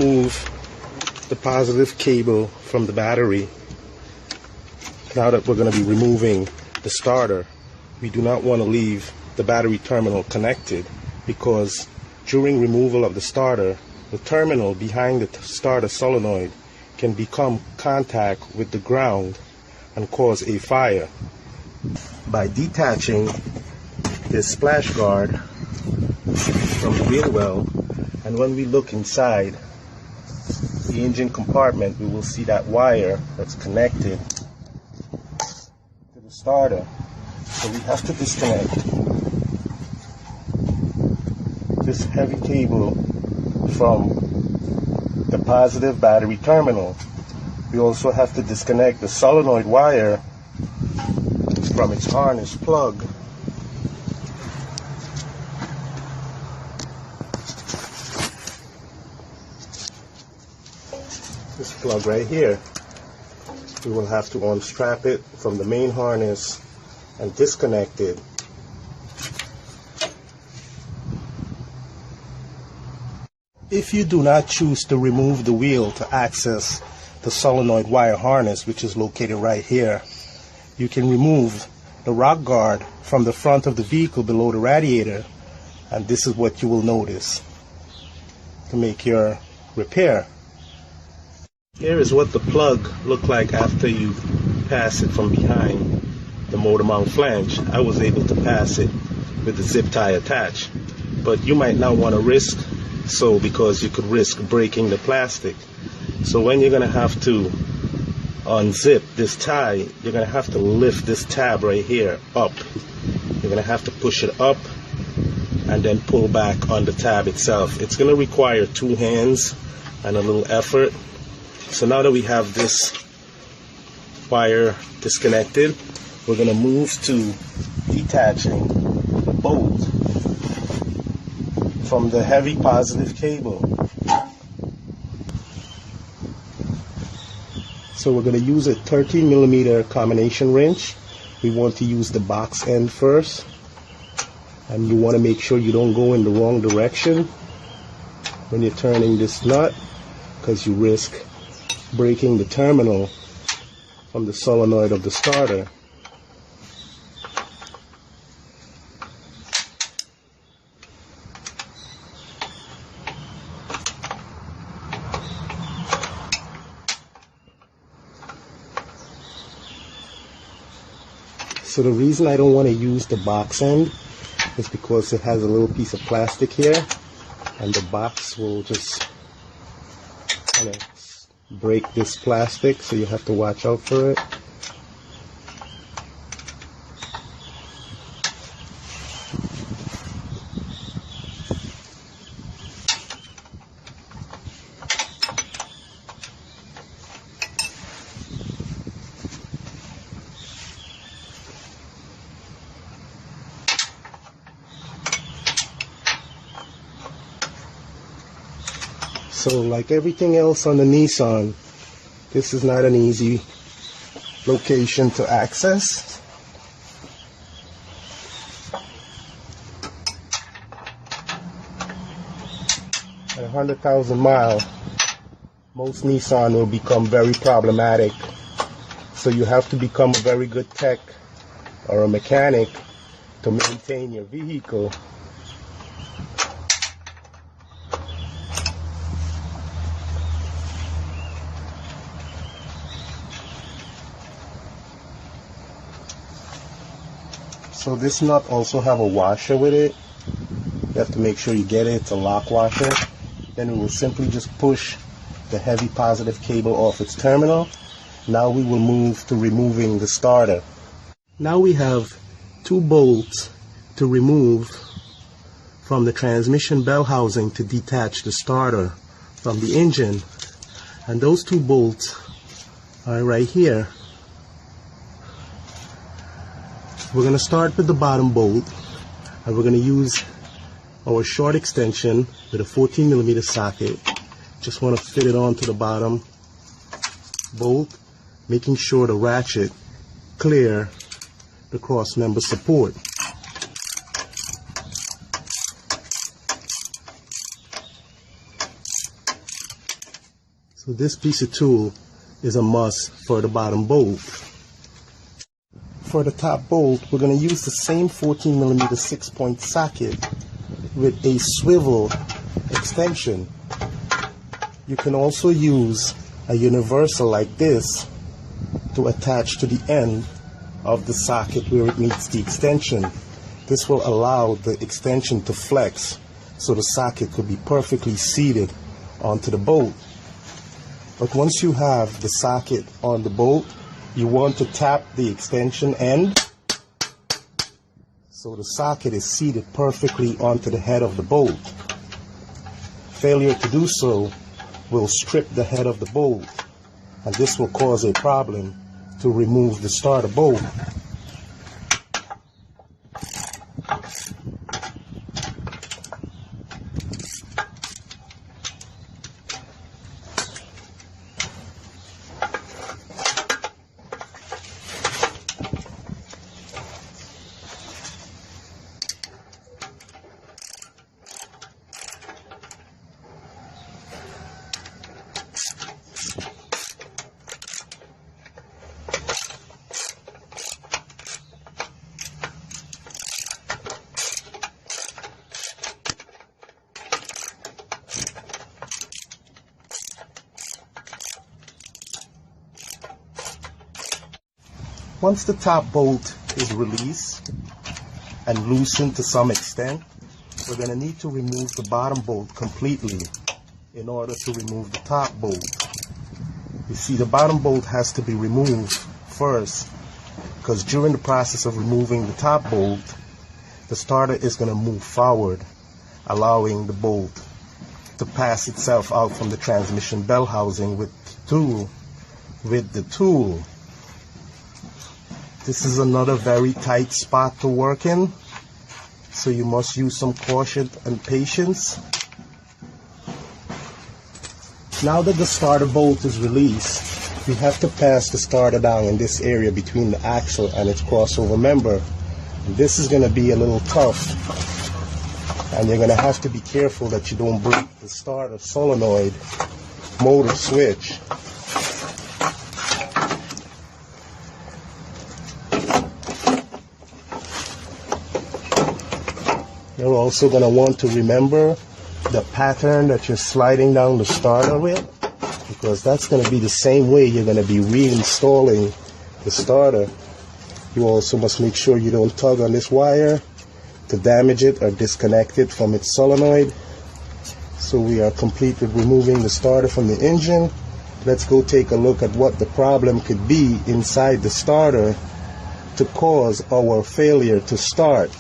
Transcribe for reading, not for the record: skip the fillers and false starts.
remove the positive cable from the battery. Now that we're going to be removing the starter, we do not want to leave the battery terminal connected, because during removal of the starter, the terminal behind the starter solenoid can become contact with the ground and cause a fire. By detaching this splash guard from the wheel well, and when we look inside the engine compartment, we will see that wire that's connected to the starter. So we have to disconnect this heavy cable from the positive battery terminal. We also have to disconnect the solenoid wire from its harness plug. This plug right here, we will have to unstrap it from the main harness and disconnect it. If you do not choose to remove the wheel to access the solenoid wire harness, which is located right here, you can remove the rock guard from the front of the vehicle below the radiator, and this is what you will notice to make your repair. Here is what the plug looked like after you pass it from behind the motor mount flange. I was able to pass it with the zip tie attached, but you might not want to risk so, because you could risk breaking the plastic. So when you're going to have to unzip this tie, you're going to have to lift this tab right here up. You're going to have to push it up and then pull back on the tab itself. It's going to require two hands and a little effort. So now that we have this wire disconnected, we're going to move to detaching the bolt from the heavy positive cable. So we're going to use a 13mm combination wrench. We want to use the box end first, and you want to make sure you don't go in the wrong direction when you're turning this nut, because you risk breaking the terminal from the solenoid of the starter. So the reason I don't want to use the box end is because it has a little piece of plastic here, and the box will just kind of break this plastic, so you have to watch out for it. So like everything else on the Nissan, this is not an easy location to access. At 100,000 miles, most Nissan will become very problematic. So you have to become a very good tech or a mechanic to maintain your vehicle. So this nut also have a washer with it. You have to make sure you get it. It's a lock washer. Then we will simply just push the heavy positive cable off its terminal. Now we will move to removing the starter. Now we have two bolts to remove from the transmission bell housing to detach the starter from the engine. And those two bolts are right here. We're going to start with the bottom bolt, and we're going to use our short extension with a 14mm socket. Just want to fit it onto the bottom bolt, making sure the ratchet clear the cross member support. So this piece of tool is a must for the bottom bolt. For the top bolt, we're going to use the same 14mm 6-point socket with a swivel extension. You can also use a universal like this to attach to the end of the socket where it needs the extension. This will allow the extension to flex so the socket could be perfectly seated onto the bolt. But once you have the socket on the bolt, you want to tap the extension end so the socket is seated perfectly onto the head of the bolt. Failure to do so will strip the head of the bolt, and this will cause a problem to remove the starter bolt. Once the top bolt is released and loosened to some extent, we're going to need to remove the bottom bolt completely in order to remove the top bolt. You see, the bottom bolt has to be removed first, because during the process of removing the top bolt, the starter is going to move forward, allowing the bolt to pass itself out from the transmission bell housing with the tool. This is another very tight spot to work in, so you must use some caution and patience. Now that the starter bolt is released, you have to pass the starter down in this area between the axle and its crossover member. This is going to be a little tough, and you're going to have to be careful that you don't break the starter solenoid motor switch. You're also going to want to remember the pattern that you're sliding down the starter with, because that's going to be the same way you're going to be reinstalling the starter. You also must make sure you don't tug on this wire to damage it or disconnect it from its solenoid. So we are complete with removing the starter from the engine. Let's go take a look at what the problem could be inside the starter to cause our failure to start.